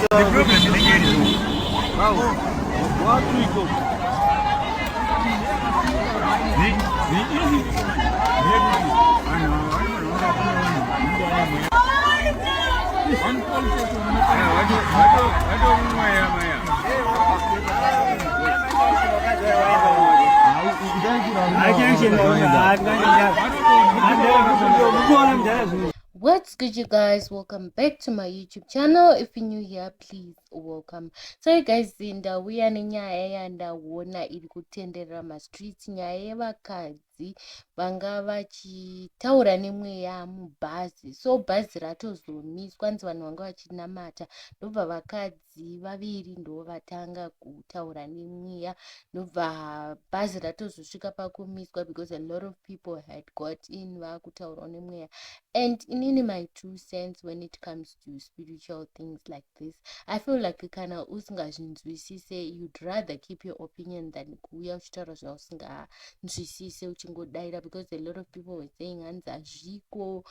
problem is what we go. What's good, you guys? Welcome back to my YouTube channel. If you're new here, please welcome. So guys, ndauya nenyaya yandaona iri kutenderera mastreets, nyaya yevakadzi vanga vachitaura nemweya mubhazi. So bhazi ratozomiswa, kwanzi vanhu vanga vachinamata, ndobva vakadzi vaviri ndo vatanga kutaura nemweya, ndobva bhazi ratozosvika pakumiswa because a lot of people had got in vakutaura nemweya. And in my 2 cents when it comes to spiritual things like this, I feel like kana usingazvinzwisise, you'd rather keep your opinion than kuuya uchitaura zvausingazwisise uchingodaira, because a lot of people were saying hanzi hazviko,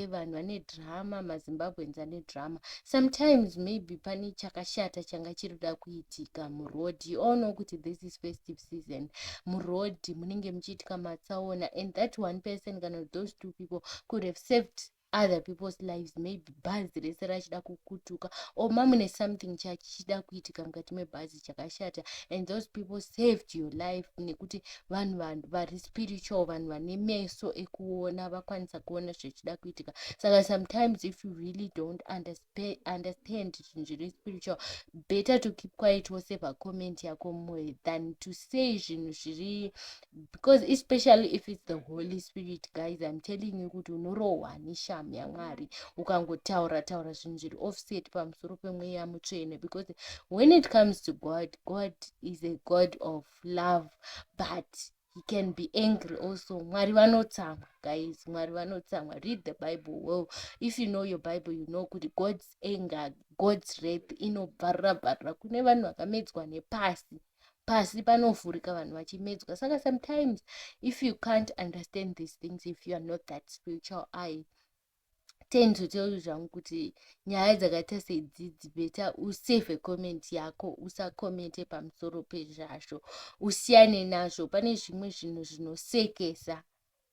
vanhu vane drama, maZimbabweans ane drama. Sometimes maybe pane chakashata changa chirida kuitika murodhi. You all know kuti this is festive season. Murodhi munenge muchiitika matsaona, and that one person, kana those 2 people could have saved other people's lives. Maybe bhazi rese rachida kukutuka, or mamune something chachida kuitika mukati mebhazi chakashata, and those people saved your life. Nekuti vanhu vari spiritual, vanhu vane meso ekuona, vakwanisa kuona zvichida kuitika. Saka sometimes if you really don't understand zvinhu zviri spiritual, better to keep quiet, wosave a comment yako mwe than to say zvinhu zviri, because especially if it's the Holy Spirit, guys, I'm telling you kuti unorohwa neshamu yaMwari ukangotaura zvinhu zviri offset pamusoro pemweya mutsvene, because when it comes to God is a God of love, but he can be angry also. Mwari vanotsamwa, guys, Mwari vanotsamwa. Read the Bible well. If you know your Bible, you know kuti God's anger, God's wrath inobvarira kune vanhu vakamedzwa nepasi. Pasi panovhurika vanhu vachimedzwa. Saka sometimes if you can't understand these things, if you are not that spiritual, I tend to tell you zvangu kuti nyaya dzakaita sedzidzi, beta usave comment yako, usakomente pamusoro pezvazvo, usiyane nazvo. Pane zvimwe zvinhu zvinosekesa,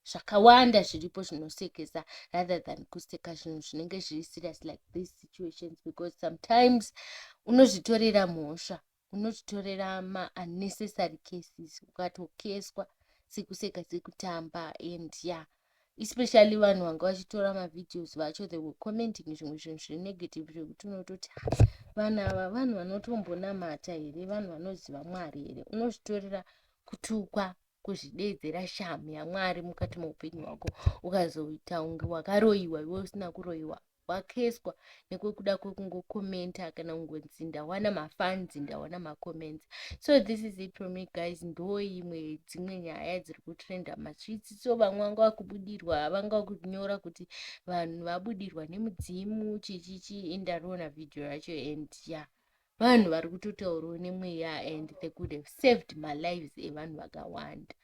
zvakawanda zviripo zvinosekesa, rather than kuseka zvinhu zvinenge zviri serious like these situations, because sometimes unozvitorera mhosva, unozvitorera unnecessary cases, ukatokeswa sekuseka sekutamba. And especially vanhu vanga vachitora mavideos vacho, they were commenting zvimwe zvinhu zviri negative, zvekuti unototi vanhu ava vanhu vanotombonamata here, vanhu vanoziva Mwari here. Unozvitorera kutukwa, kuzvidedzera shamu yaMwari mukati meupenyu hwako, ukazoita unge wakaroyiwa iwe usina kuroyiwa, wakeswa nekwekuda kwekungokomenta kana kungonzi ndawana mafanzi, ndawana macomments. So this is it from me, guys. Ndo imwe dzimwe nyaya dziri kutrenda mastreets. So vamwe vanga vakubudirwa, vanga kunyora kuti vanhu vabudirwa nemudzimu chichichi, indarona video racho, and vanhu vari kutotaurawo nemweya, and they could have saved my lives evanhu vakawanda.